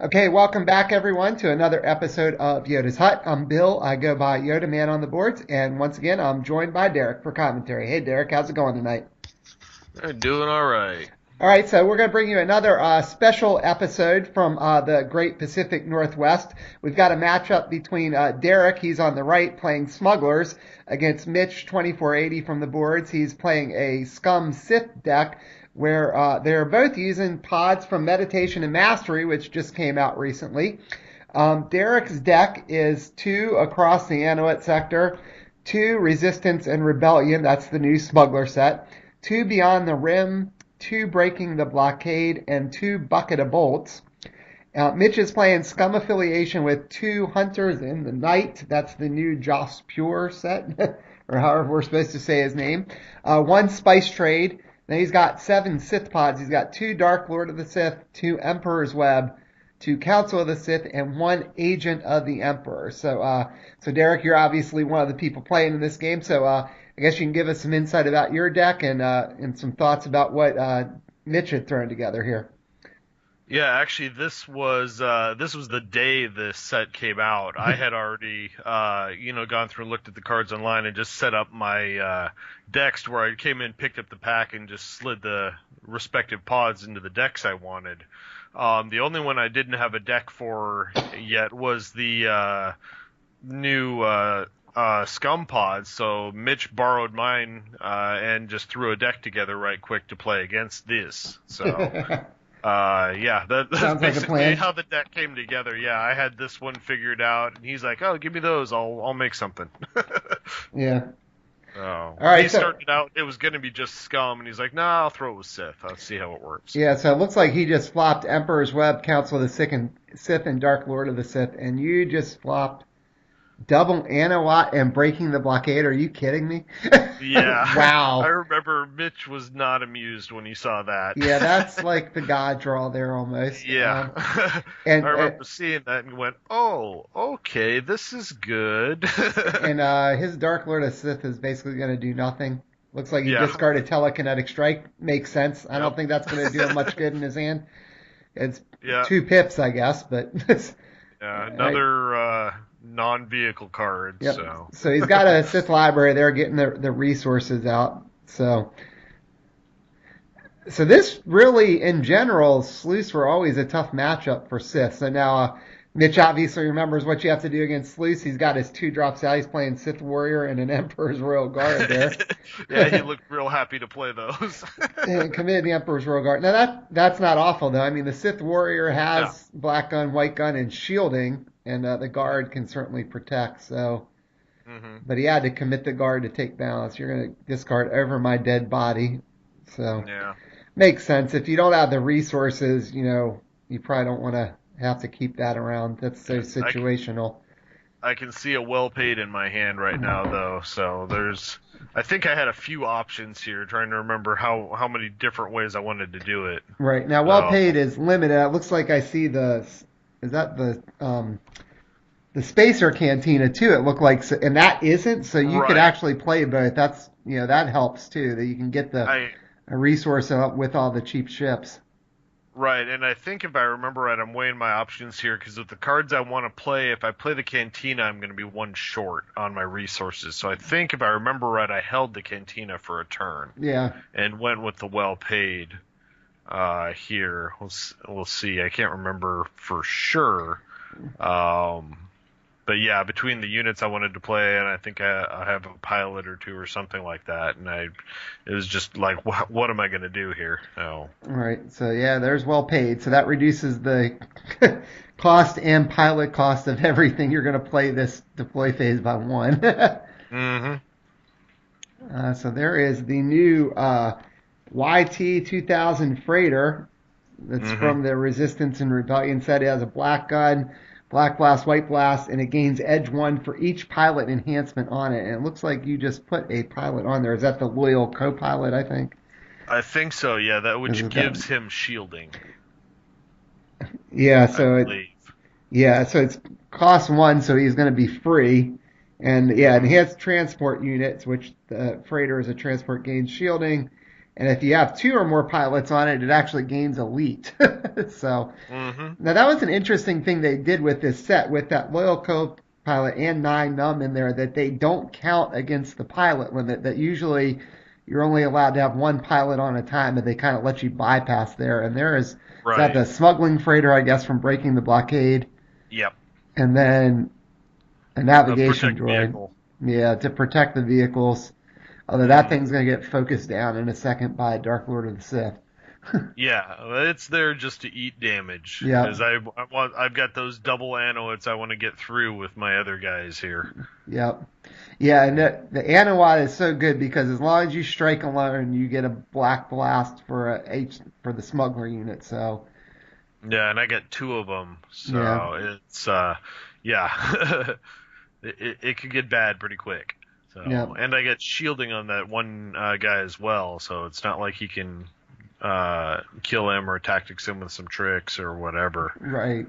Okay, welcome back everyone to another episode of Yoda's Hut. I'm Bill. I go by Yoda Man on the boards, and once again, I'm joined by Derek for commentary. Hey, Derek, how's it going tonight? Doing all right. All right, so we're going to bring you another special episode from the Great Pacific Northwest. We've got a matchup between Derek, he's on the right playing Smugglers, against Mitch, 2480 from the boards. He's playing a Scum Sith deck where they're both using pods from Meditation and Mastery, which just came out recently. Derek's deck is 2 across the Anuit sector, 2 Resistance and Rebellion, that's the new Smuggler set, 2 Beyond the Rim, 2 Breaking the Blockade, and 2 Bucket of Bolts. Mitch is playing Scum Affiliation with 2 Hunters in the Night. That's the new Joss Pure set, or however we're supposed to say his name. 1 Spice Trade. Then he's got 7 Sith pods. He's got 2 Dark Lord of the Sith, 2 Emperor's Web, 2 Council of the Sith, and 1 Agent of the Emperor. So Derek, you're obviously one of the people playing in this game. So I guess you can give us some insight about your deck and some thoughts about what Mitch had thrown together here. Yeah, actually, this was the day this set came out. I had already gone through and looked at the cards online and just set up my decks to where I came in, picked up the pack, and just slid the respective pods into the decks I wanted. The only one I didn't have a deck for yet was the new Scum pods, so Mitch borrowed mine and just threw a deck together right quick to play against this. So, that's Sounds like a basically plan. how the deck came together. Yeah, I had this one figured out, and he's like, "Oh, give me those. I'll make something." Yeah. Oh, All right. he started out. It was going to be just Scum, and he's like, "Nah, I'll throw it with Sith. I'll see how it works." Yeah, so it looks like he just flopped Emperor's Web, Council of the Sith, and Dark Lord of the Sith, and you just flopped double Anahuat and Breaking the Blockade. Are you kidding me? Yeah. Wow. I remember Mitch was not amused when he saw that. Yeah, that's like the God draw there almost. Yeah. And I remember seeing that and went, "Oh, okay, this is good." and his Dark Lord of Sith is basically going to do nothing. Looks like he Yeah. discarded Telekinetic Strike. Makes sense. I don't Yep. think that's going to do him much good in his hand. It's Yeah. 2 pips, I guess, but Another non-vehicle card. yep. So. So he's got a Sith library there getting the resources out. So this really, in general, sleuths were always a tough matchup for Sith. So now Mitch obviously remembers what you have to do against sleuths. He's got his 2 drops out. He's playing Sith Warrior and an Emperor's Royal Guard there. Yeah, he looked real happy to play those. And committed the Emperor's Royal Guard. Now that's not awful though. I mean, the Sith Warrior has black gun, white gun, and shielding, and the guard can certainly protect. So, but he had to commit the guard to take balance. You're going to discard over my dead body. So Yeah. makes sense. If you don't have the resources, you probably don't want to have to keep that around. That's so situational. I can see a well paid in my hand right now, though. So I think I had a few options here, trying to remember how many different ways I wanted to do it. Right now, well paid is limited. It looks like I see is that the Spacer Cantina too? It looked like, and that isn't. So you could actually play both. That's that helps too. That you can get a resource with all the cheap ships. Right, and I think if I remember right, I'm weighing my options here, because with the cards I want to play, if I play the Cantina, I'm going to be 1 short on my resources. So I think if I remember right, I held the Cantina for a turn. Yeah. And went with the well-paid here. We'll see. I can't remember for sure. But yeah, between the units I wanted to play, and I think I have a pilot or 2 or something like that, and it was just like, what am I going to do here? Oh. Right. So yeah, there's well paid. So that reduces the cost and pilot cost of everything you're going to play this deploy phase by 1. So there is the new YT 2000 freighter that's from the Resistance and Rebellion set. It has a black gun, black blast, white blast, and it gains edge 1 for each pilot enhancement on it. And it looks like you just put a pilot on there. Is that the loyal co-pilot, I think? I think so, yeah, which gives him shielding. Yeah, so it's cost 1, so he's going to be free. And yeah, enhanced transport units, which the freighter is a transport, gains shielding. And if you have 2 or more pilots on it, it actually gains elite. So Mm-hmm. now that was an interesting thing they did with this set, with that loyal co-pilot and 9 num in there, that they don't count against the pilot limit. That usually you're only allowed to have 1 pilot on a time, and they kind of let you bypass there. And there is that Right. the smuggling freighter, I guess, from breaking the blockade, Yep. and then a A navigation protect droid. vehicle. Yeah, to protect the vehicles. Although that thing's going to get focused down in a second by Dark Lord of the Sith. Yeah, it's there just to eat damage. Yeah. Because I've got those double anoids I want to get through with my other guys here. Yep. Yeah, and the Anawat is so good because as long as you strike alone, you get a black blast for for the smuggler unit. So Yeah, and I got 2 of them, so Yeah. it's yeah, it could get bad pretty quick. So Yep. and I got shielding on that one guy as well, so it's not like he can kill him or tactics him with some tricks or whatever. Right.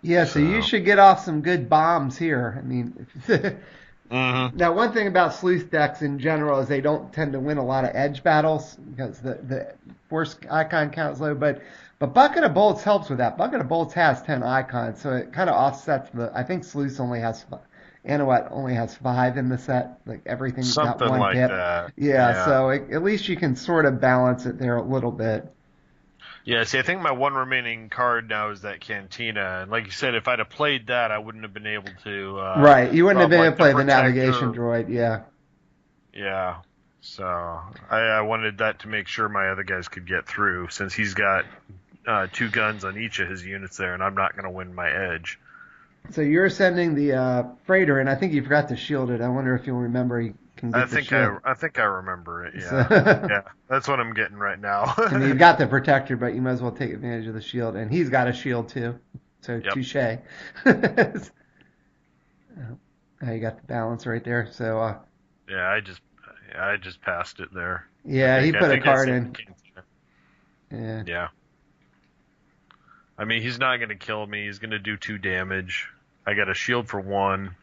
Yeah, so you should get off some good bombs here. I mean, now one thing about sleuth decks in general is they don't tend to win a lot of edge battles because the force icon count is low, but Bucket of Bolts helps with that. Bucket of Bolts has 10 icons, so it kind of offsets I think Sleuth only has, Anawat only has 5 in the set, like everything's got Something 1 like hit. that. Yeah, so at least you can sort of balance it there a little bit. Yeah, see, I think my one remaining card now is that Cantina, and like you said, if I'd have played that, I wouldn't have been able to. Right, you wouldn't have been able to play the Protector. navigation droid, yeah. Yeah, so I wanted that to make sure my other guys could get through, since he's got 2 guns on each of his units there, and I'm not going to win my edge. So you're sending the freighter, and I think you forgot to shield it. I wonder if you'll remember you can get the shield. I think I remember it. Yeah, So, yeah, that's what I'm getting right now. and you've got the protector, but you might as well take advantage of the shield, and he's got a shield too. So Yep. touche. Now you got the balance right there. So Yeah, I just passed it there. yeah, he put a card in. Yeah. Yeah. I mean, he's not going to kill me. He's going to do 2 damage. I got a shield for 1.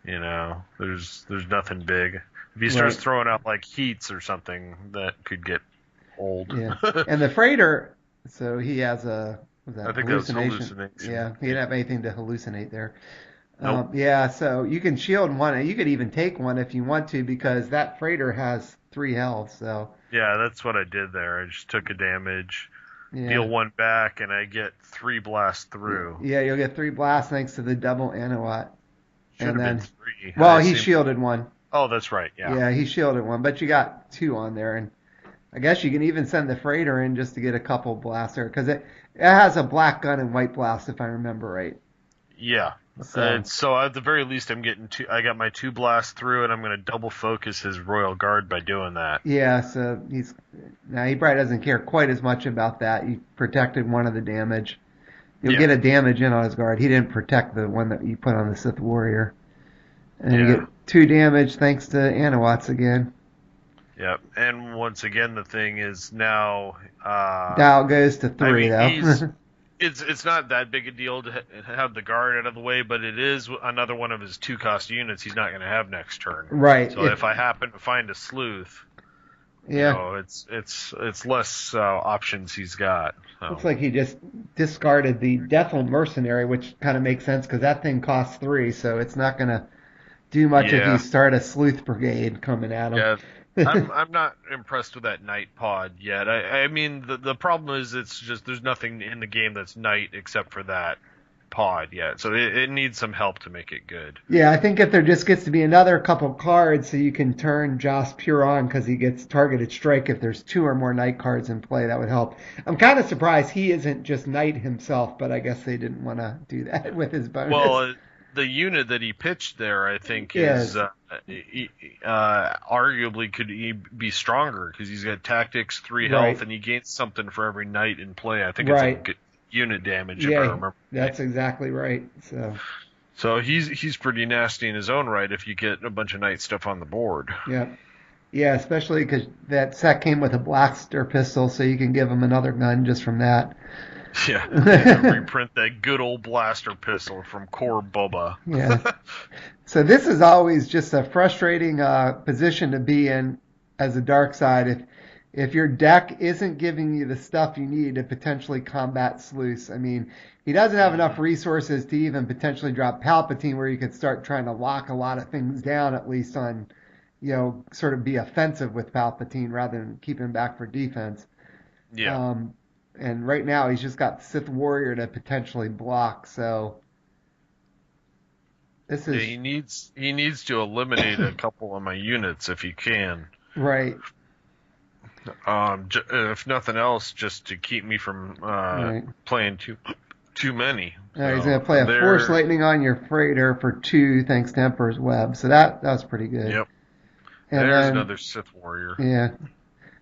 You know, there's nothing big. If he starts throwing out like heats or something, that could get old. Yeah. And the freighter, so he has I think hallucination. That's hallucination. Yeah, he didn't have anything to hallucinate there. Nope. Yeah, so you can shield 1. You could even take 1 if you want to, because that freighter has 3 health. So yeah, that's what I did there. I just took a damage, yeah. deal 1 back, and I get 3 blasts through. Yeah, you'll get 3 blasts thanks to the double Anawat. Should have been 3. Well, he shielded 1. Oh, that's right. Yeah. Yeah, he shielded 1, but you got 2 on there, and I guess you can even send the freighter in just to get a couple blaster, because it has a black gun and white blast, if I remember right. Yeah. So at the very least, I'm getting 2. I got my 2 blasts through, and I'm going to double focus his Royal Guard by doing that. Yeah, so he probably doesn't care quite as much about that. He protected 1 of the damage. You'll get a damage in on his guard. He didn't protect the one that you put on the Sith Warrior. And you get 2 damage thanks to Anawats again. Yep. And once again, the thing is now... now it goes to 3, though. It's not that big a deal to have the guard out of the way, but it is another one of his 2-cost units he's not going to have next turn. Right. So if I happen to find a sleuth... Yeah, you know, it's less options he's got. So. Looks like he just discarded the Deathful Mercenary, which kind of makes sense because that thing costs 3, so it's not going to do much if you start a sleuth brigade coming at him. Yeah, I'm not impressed with that Knight pod yet. I mean, the problem is it's just there's nothing in the game that's Knight except for that pod yet, so it needs some help to make it good. Yeah, I think if there just gets to be another couple cards so you can turn Joss Pure on because he gets targeted strike if there's 2 or more Knight cards in play, that would help. I'm kind of surprised he isn't just Knight himself, but I guess they didn't want to do that with his bonus. Well, the unit that he pitched there, I think, is arguably could be stronger because he's got tactics, 3 health, and he gains something for every Knight in play. I think it's a good unit damage, if I remember. That's exactly right. So he's pretty nasty in his own right if you get a bunch of Knight stuff on the board. Yeah, especially because that set came with a blaster pistol, so you can give him another gun just from that. Yeah, reprint that good old blaster pistol from Core Boba. Yeah. So this is always just a frustrating position to be in as a dark side, if your deck isn't giving you the stuff you need to potentially combat Sleuths, I mean, he doesn't have enough resources to even potentially drop Palpatine, where you could start trying to lock a lot of things down, at least on, sort of be offensive with Palpatine rather than keep him back for defense. Yeah. And right now he's just got Sith Warrior to potentially block, so this is he needs to eliminate a couple of my units if he can. right. If nothing else, just to keep me from playing too many. So, he's going to play a Force Lightning on your freighter for 2, thanks to Emperor's Web. So that was pretty good. Yep. And there's another Sith Warrior. Yeah.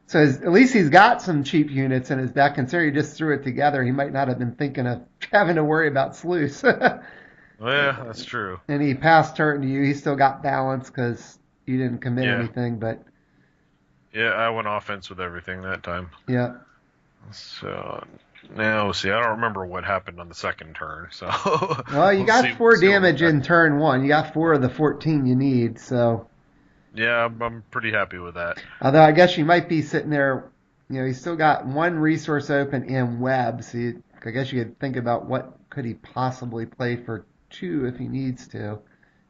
So at least he's got some cheap units in his deck. Considering he just threw it together, he might not have been thinking of having to worry about Sleuths. Yeah, that's true. And he passed turn to you. He still got balance because you didn't commit anything, but... Yeah, I went offense with everything that time. Yeah. So, now, see, I don't remember what happened on the second turn, so... Well, you got 4 damage in turn 1. You got 4 of the 14 you need, so... Yeah, I'm pretty happy with that. Although I guess you might be sitting there, he's still got 1 resource open in web, so I guess you could think about what could he possibly play for 2 if he needs to,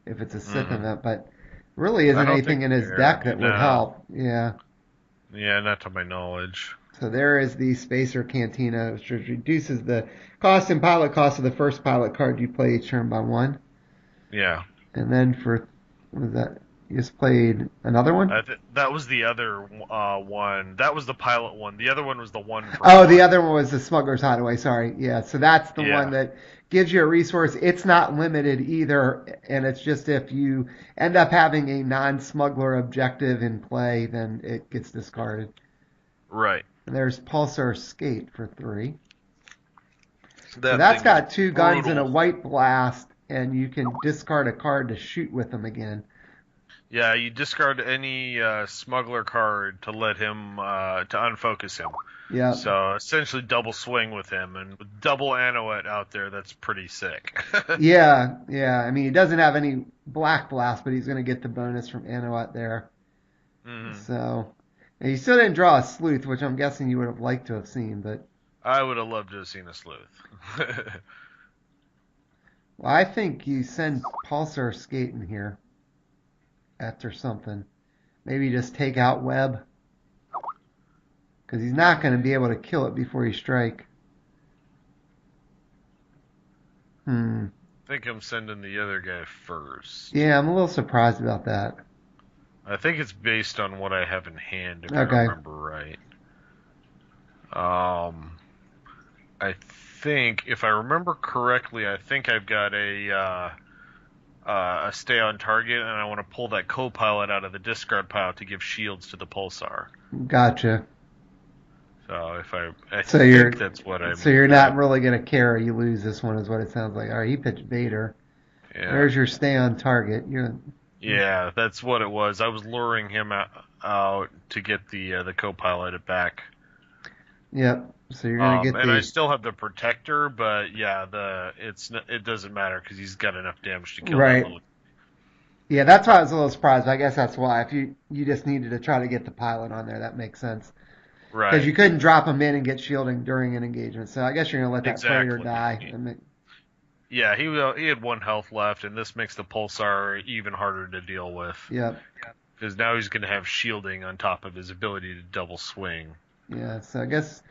if it's a Sith event, but really isn't anything in his deck that would help. Yeah. Yeah, not to my knowledge. So there is the Spacer Cantina, which reduces the cost and pilot cost of the first pilot card you play each turn by 1. Yeah. And then what was that? You just played another one? That was the other one. That was the pilot one. The other one was the one for the other one was the Smuggler's Hideaway. Sorry. Yeah, so that's the one that gives you a resource. It's not limited either, and it's just if you end up having a non-smuggler objective in play, then it gets discarded. Right. And there's Pulsar Skate for 3. So that's got 2 guns and a white blast, and you can discard a card to shoot with them again. Yeah, you discard any smuggler card to let him to unfocus him. Yeah. So essentially double swing with him, and with double Anoet out there, that's pretty sick. Yeah. I mean, he doesn't have any black blast, but he's going to get the bonus from Anoet there. Mm-hmm. So, and you still didn't draw a Sleuth, which I'm guessing you would have liked to have seen, but I would have loved to have seen a Sleuth. Well, I think you send Pulsar Skate in here after something. Maybe just take out Web. Because he's not going to be able to kill it before you strike. I think I'm sending the other guy first. Yeah, I'm a little surprised about that. I think it's based on what I have in hand, if I remember right. I think, if I remember correctly, I think I've got a stay on target, and I want to pull that co-pilot out of the discard pile to give shields to the Pulsar. Gotcha. So I think that's what I'm... So you're not really going to care you lose this one, is what it sounds like. All right, he pitched Vader. Yeah. There's your stay on target. Yeah, that's what it was. I was luring him out to get the co-pilot back. Yep. So you're going to get and I still have the protector, but yeah, it doesn't matter because he's got enough damage to kill that little... Yeah, that's why I was a little surprised. But I guess that's why. If you just needed to try to get the pilot on there, that makes sense. Right. Because you couldn't drop him in and get shielding during an engagement. So I guess you're going to let that freighter die. Yeah, he had 1 health left, and this makes the Pulsar even harder to deal with. Yep. Because now he's going to have shielding on top of his ability to double swing. Yeah, so I guess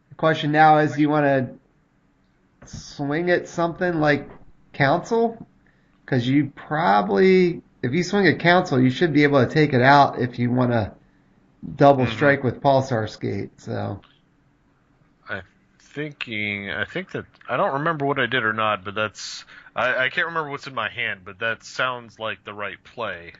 the question now is, do you want to swing at something like Council? Because you probably, if you swing at Council, you should be able to take it out if you want to double strike with Pulsar Skate. So I think that, I don't remember what I did or not, but I can't remember what's in my hand, but that sounds like the right play.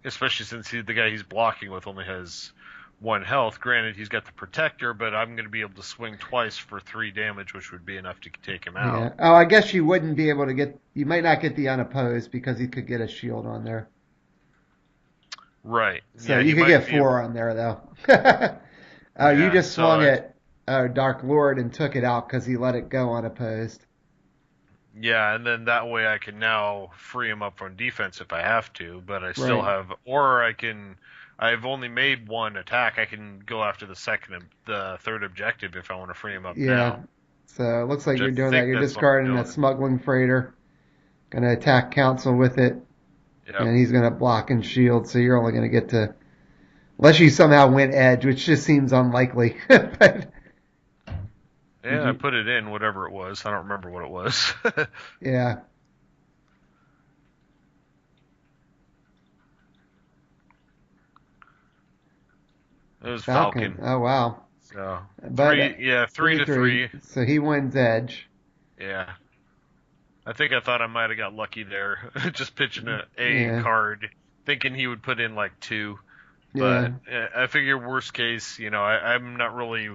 Especially since the guy he's blocking with only has 1 health. Granted, he's got the protector, but I'm going to be able to swing twice for 3 damage, which would be enough to take him out. Yeah. Oh, I guess you wouldn't be able to you might not get the unopposed because he could get a shield on there. Right. So yeah, you could get 4 on there, though. You just swung at Dark Lord and took it out because he let it go unopposed. Yeah, and then that way I can now free him up from defense if I have to, but I still have, or I can I've only made one attack. I can go after the third objective if I want to free him up Yeah. now. So it looks like Which I you're doing that. think You're that's what I'm discarding a doing. smuggling freighter. Going to attack council with it. Yep. And he's going to block and shield. So you're only going to get to, unless you somehow win edge, which just seems unlikely. But did Yeah, I you? put it in, whatever it was. I don't remember what it was. Yeah. It was Falcon. Falcon. Oh wow. So But 3 to 3-3. 3. So he wins edge. Yeah. I think I thought I might have got lucky there, just pitching a Yeah. card, thinking he would put in like 2. Yeah. But I figure worst case, I'm not really.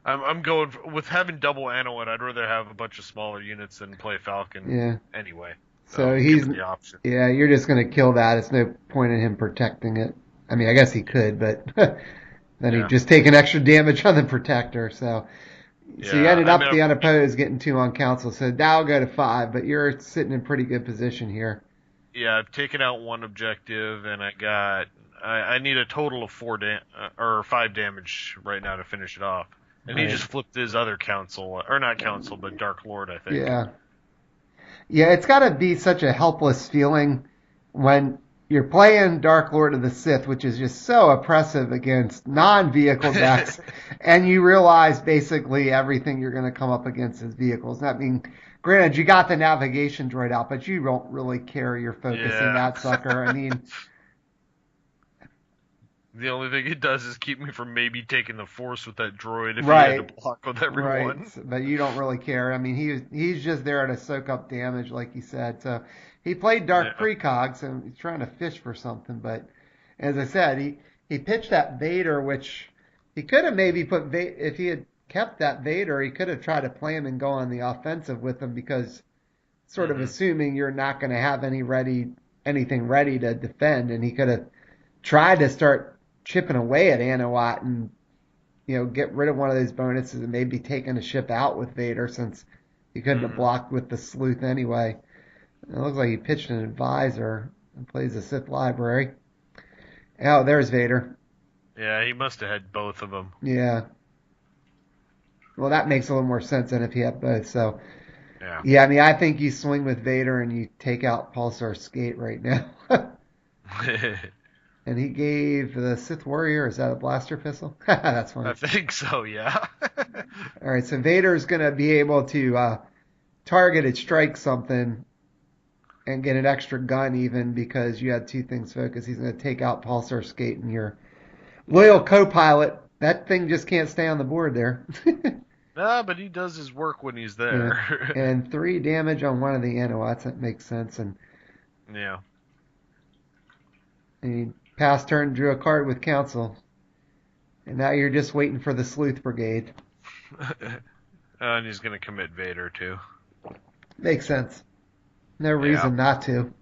I'm going with having double Anowit. I'd rather have a bunch of smaller units than play Falcon Yeah. anyway. So So he's, given the option. yeah, you're just going to kill that. It's no point in him protecting it. I mean, I guess he could, but then he'd Yeah. just take an extra damage on the protector. So you Yeah. ended I mean, up the unopposed getting 2 on council. So now go to 5, but you're sitting in pretty good position here. yeah. I've taken out one objective, and I need a total of 5 damage right now to finish it off. And he Right. just flipped his other council, or not council, but Dark Lord, I think. Yeah. Yeah, it's got to be such a helpless feeling when you're playing Dark Lord of the Sith, which is just so oppressive against non-vehicle decks, and you realize basically everything you're going to come up against is vehicles. I mean, granted, you got the navigation droid out, but you don't really care. You're focusing Yeah. that sucker. I mean, The only thing it does is keep me from maybe taking the Force with that droid if he had right, to block with right, everyone. but you don't really care. I mean, he's just there to soak up damage, like you said. So he played Dark Yeah. Precog, so he's trying to fish for something, but as I said, he pitched that Vader, which he could have maybe put if he had kept that Vader, he could have tried to play him and go on the offensive with him because sort of hmm assuming you're not going to have anything ready to defend, and he could have tried to start chipping away at Anawat and get rid of one of those bonuses and maybe taking a ship out with Vader since he couldn't have hmm blocked with the sleuth anyway. It looks like he pitched an advisor and plays the Sith library. Oh, there's Vader. Yeah, he must have had both of them. Yeah. Well, that makes a little more sense than if he had both. So, Yeah. yeah, I mean, I think you swing with Vader and you take out Pulsar Skate right now. And he gave the Sith Warrior, is that a blaster pistol? That's I funny. think so, yeah. All right, so Vader's going to be able to targeted strike something and get an extra gun even because you had 2 things focused. He's going to take out Pulsar Skate and your loyal co-pilot. That thing just can't stay on the board there. Nah, but he does his work when he's Yeah. there. And 3 damage on one of the Anowats. That makes sense. And Yeah. he passed turn, drew a card with council. And now you're just waiting for the Sleuth Brigade. And he's going to commit Vader, too. Makes sense. No Yeah. reason not to.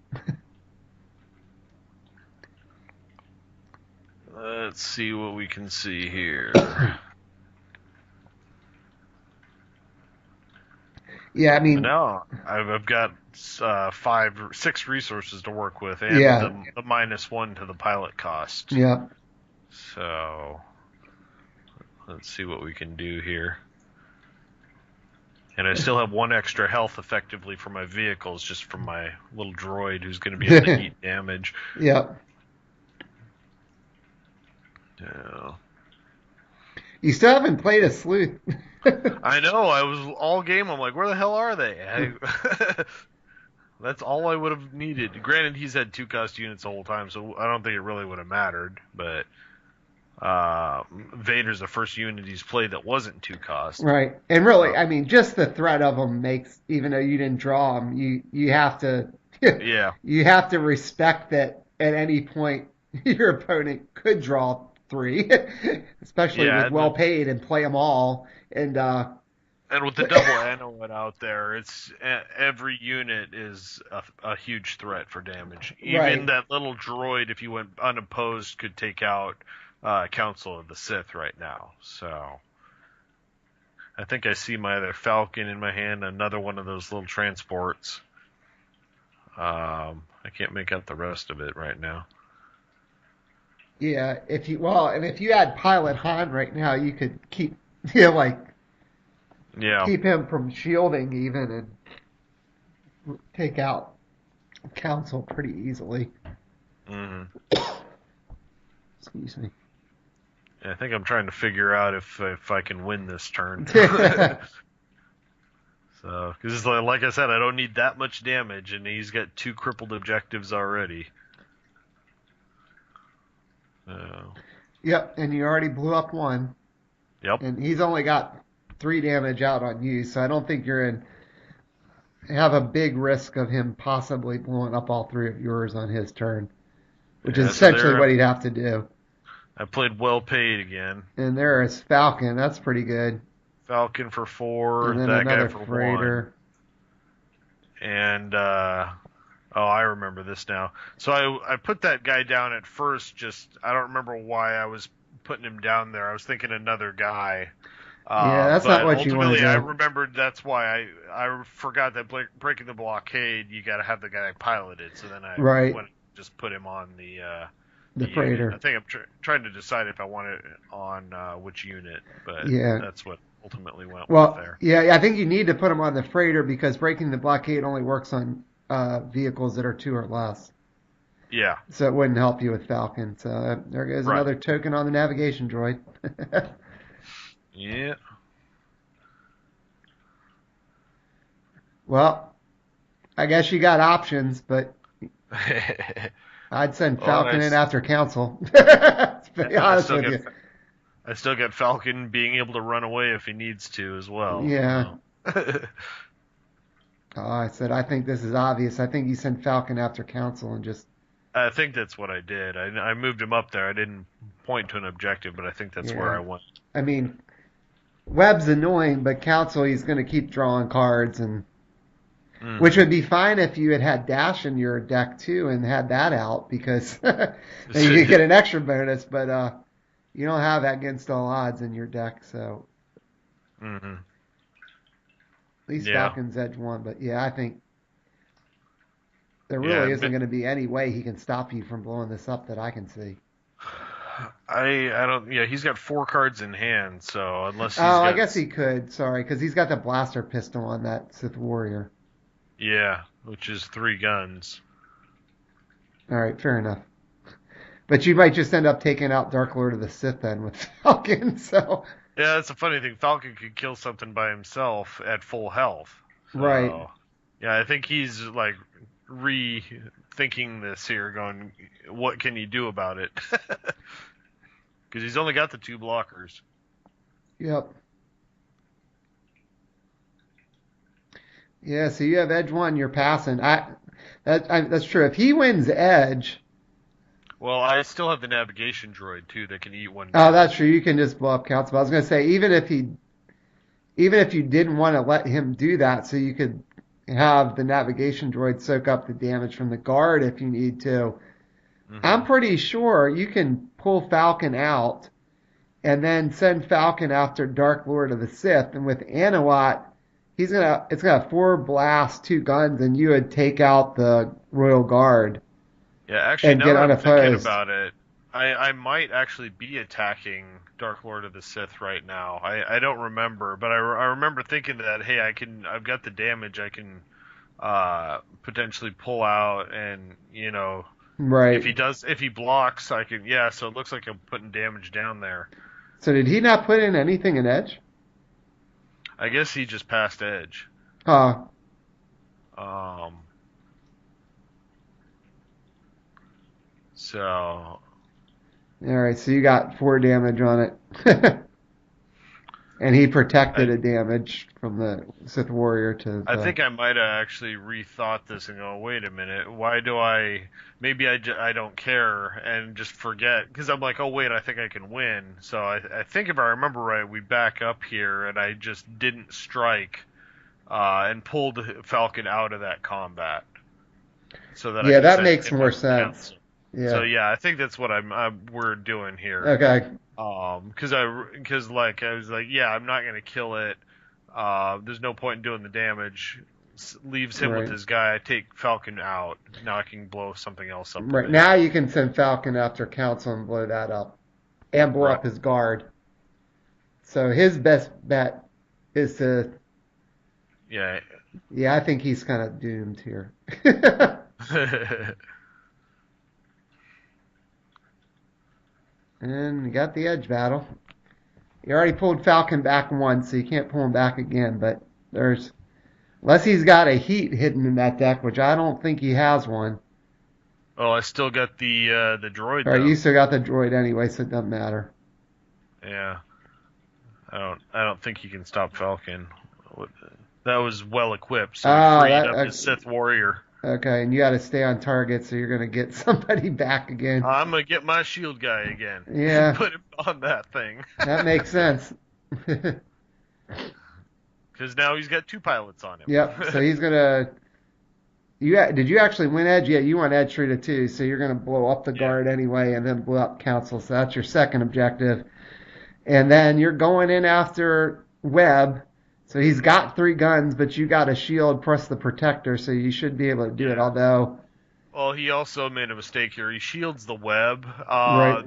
Let's see what we can see here. Yeah, I mean, No, I've got 6 resources to work with, and yeah, the -1 to the pilot cost. yeah. So let's see what we can do here. And I still have 1 extra health effectively for my vehicles, just from my little droid who's going to be able to eat damage. Yeah. Yeah. You still haven't played a sleuth. I know. I was all game. I'm like, where the hell are they? That's all I would have needed. Granted, he's had 2 cost units the whole time, so I don't think it really would have mattered. But Vader's the first unit he's played that wasn't 2 cost. Right. And really, I mean, just the threat of them makes, even though you didn't draw them, you have to, Yeah. you have to respect that at any point your opponent could draw 3, especially Yeah, with well paid and play them all. And and with the double Anowit out there, it's every unit is a huge threat for damage. Even Right. that little droid, if you went unopposed, could take out Council of the Sith right now. So I think I see my other Falcon in my hand, another one of those little transports. I can't make out the rest of it right now. Yeah, if you had Pilot Han right now, you could keep, you know, like Yeah. keep him from shielding even and take out Council pretty easily. Hmm. Excuse me. Yeah, I think I'm trying to figure out if I can win this turn. So, because like I said, I don't need that much damage, and he's got 2 crippled objectives already. Uh, Yep, and you already blew up one, yep. and he's only got 3 damage out on you, so I don't think you're in have a big risk of him possibly blowing up all 3 of yours on his turn, which is Yeah. So essentially what there, he'd have to do. I played well paid again. And there is Falcon. That's pretty good. Falcon for 4, And then that guy another for 1, freighter. and oh, I remember this now. So I put that guy down at first. Just I don't remember why I was putting him down there. I was thinking another guy. Yeah, that's not But what you want to ultimately, I do. remembered that's why I forgot that breaking the blockade, you got to have the guy piloted. So then I Right. went just put him on The the unit. I freighter. think I'm trying to decide if I want it on which unit, but Yeah. that's what ultimately went with Well, there. yeah, I think you need to put him on the freighter because breaking the blockade only works on vehicles that are 2 or less. Yeah, So it wouldn't help you with Falcon. So there goes right. another token on the navigation droid. Yeah. Well, I guess you got options, but I'd send Well, Falcon in after Council. To be I honest still with get you. I still get Falcon being able to run away if he needs to as well. Yeah. So. Oh, I said, I think this is obvious. I think you send Falcon after Council and just, I think that's what I did. I moved him up there. I didn't point to an objective, but I think that's where yeah. I went. I mean, Webb's annoying, but Council, he's going to keep drawing cards, and which Hmm. would be fine if you had Dash in your deck too and had that out because then you could get an extra bonus, but you don't have that against all odds in your deck, so Hmm. at least Yeah. Falcon's edge one. But yeah, I think there Yeah. really isn't going to be any way he can stop you from blowing this up that I can see. I don't. Yeah, he's got 4 cards in hand, so unless he's Oh, I got. guess he could. Sorry, because he's got the blaster pistol on that Sith warrior. Yeah, which is 3 guns. All right, fair enough. But you might just end up taking out Dark Lord of the Sith then with Falcon. So Yeah, that's a funny thing. Falcon could kill something by himself at full health. right. So yeah, I think he's like rethinking this here, going, what can you do about it? Because he's only got the 2 blockers. Yep. Yeah, so you have edge one, you're passing. That's true. If he wins edge, Well, I still have the navigation droid too that can eat 1 oh, that's true. damage. You can just blow up Council. But I was gonna say even if you didn't want to let him do that, so you could have the navigation droid soak up the damage from the guard if you need to. I'm Hmm. pretty sure you can pull Falcon out and then send Falcon after Dark Lord of the Sith. And with Anawat, it's gonna 4 blasts, 2 guns, and you would take out the Royal Guard Yeah, actually, and now get that I'm thinking unopposed. about it, I might actually be attacking Dark Lord of the Sith right now. I don't remember, but I remember thinking that, hey, I've got the damage, I can potentially pull out, and Right. if he blocks, I can, yeah. So it looks like I'm putting damage down there. So did he not put in anything in Edge? I guess he just passed edge. Huh. Um, so All right. So you got 4 damage on it. And he protected I a damage from the Sith Warrior to I the. think I might have actually rethought this and go, wait a minute, why do maybe I don't care and just forget, because I'm like, oh wait, I think I can win. So I think if I remember right, we back up here and I just didn't strike and pulled Falcon out of that combat so that I Yeah, could that send makes him more after sense. council. So Yeah. yeah, I think that's what we're doing here. Okay. Because like I was like, yeah, I'm not gonna kill it. There's no point in doing the damage. leaves him with his guy. I take Falcon out. Now I can blow something else up. Right. Now you can send Falcon after council and blow that up. And blow up his guard. So his best bet is to... Yeah. Yeah, I think he's kind of doomed here. And you got the edge battle. You already pulled Falcon back once, so you can't pull him back again. But there's... Unless he's got a heat hidden in that deck, which I don't think he has one. Oh, I still got the droid. All right, you still got the droid anyway, so it doesn't matter. Yeah, I don't think he can stop Falcon. That was well equipped, so he freed up his Sith warrior. Okay, and you got to stay on target, so you're gonna get somebody back again. I'm gonna get my shield guy again. Yeah, put him on that thing. That makes sense. Because now he's got 2 pilots on him. Yep. So he's gonna. Did you actually win edge? Yeah, you won edge 3-2. So you're gonna blow up the guard anyway, and then blow up council. So that's your second objective. And then you're going in after Webb. So he's got 3 guns, but you got a shield plus the protector, so you should be able to do it. Although. Well, he also made a mistake here. He shields the Webb. Right.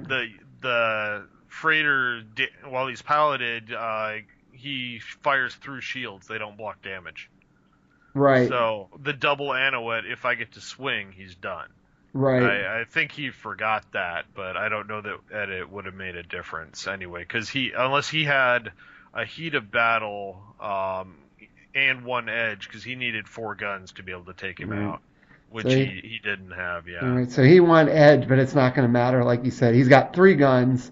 The freighter, while he's piloted, he fires through shields. They don't block damage. Right. So the double Anouet, if I get to swing, he's done. Right. I think he forgot that, but I don't know that it would have made a difference anyway. Because unless he had a heat of battle and 1 edge, because he needed 4 guns to be able to take him out, which so he didn't have. Yeah. All right. So he won edge, but it's not going to matter, like you said. He's got 3 guns.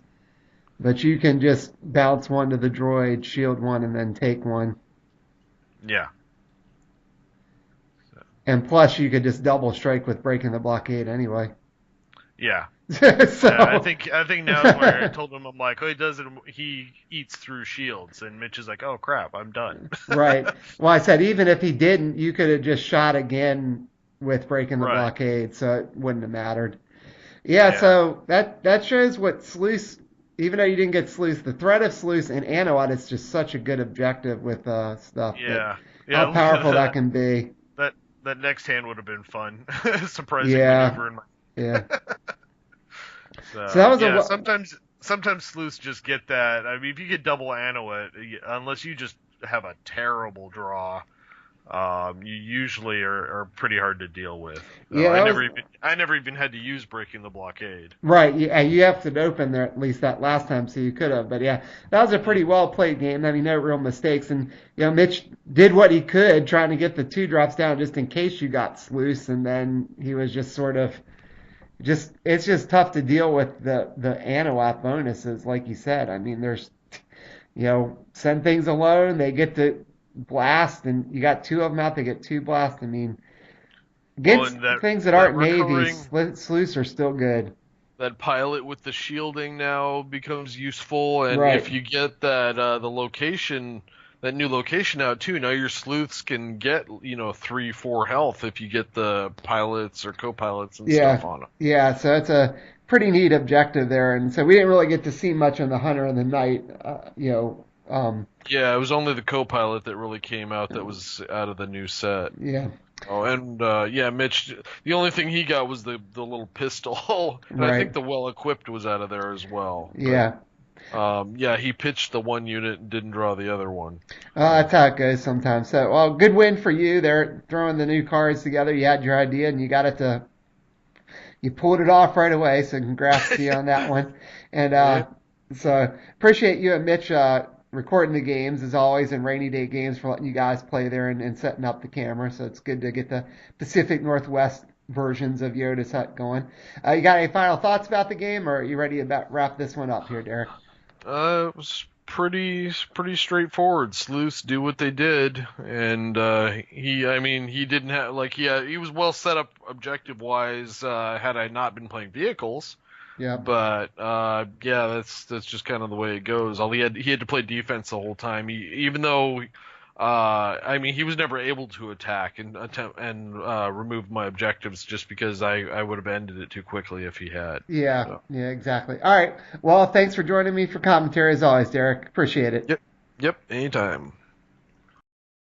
But you can just bounce 1 to the droid, shield 1, and then take 1. Yeah. And plus, you could just double strike with breaking the blockade anyway. Yeah. So yeah, I think now is where I told him, I'm like, he eats through shields, and Mitch is like, oh crap, I'm done. Right. Well, I said even if he didn't, you could have just shot again with breaking the blockade, so it wouldn't have mattered. Yeah. So that shows what Sluice. Even though you didn't get Sluice, the threat of Sluice and Anouet is just such a good objective with stuff. Yeah. How powerful that can be. That next hand would have been fun. Surprising maneuver. Yeah. So that was sometimes Sleuths just get that. I mean, if you get double Anouet, unless you just have a terrible draw, you usually are pretty hard to deal with. I never even had to use breaking the blockade. Right, yeah, you have to open there at least that last time, so you could have. But yeah, that was a pretty well played game. I mean, no real mistakes, and Mitch did what he could, trying to get the 2 drops down just in case you got Sluice, and then he was just sort of it's just tough to deal with the Anouet bonuses, like you said. I mean, there's send things alone, they get to blast, and you got 2 of them out, they get 2 blasts. I mean, against things that aren't Navy, Sleuths are still good. That pilot with the shielding now becomes useful, and if you get that that new location out too, now your Sleuths can get 3-4 health if you get the pilots or co-pilots and stuff on them. Yeah, so it's a pretty neat objective there, and so we didn't really get to see much on the Hunter and the Knight, yeah, it was only the co-pilot that really came out that was out of the new set. Yeah. Oh, and Mitch, the only thing he got was the little pistol, and I think the well-equipped was out of there as well. Yeah. But, he pitched the 1 unit and didn't draw the other one. That's how it goes sometimes. So, well, good win for you. They're throwing the new cards together. You had your idea, and you pulled it off right away, so congrats to you on that one. And so appreciate you and Mitch recording the games, as always, and Rainy Day Games for letting you guys play there and setting up the camera. So it's good to get the Pacific Northwest versions of Yoda's Hut going. You got any final thoughts about the game, or are you ready to wrap this one up here, Derek? It was pretty straightforward. Sleuths do what they did, and he didn't have he was well set up objective wise. Had I not been playing vehicles. Yeah. But that's just kind of the way it goes. He had to play defense the whole time. Even though he was never able to attack and attempt and remove my objectives just because I would have ended it too quickly if he had. Yeah. So. Yeah, exactly. All right. Well, thanks for joining me for commentary as always, Derek. Appreciate it. Yep. Anytime.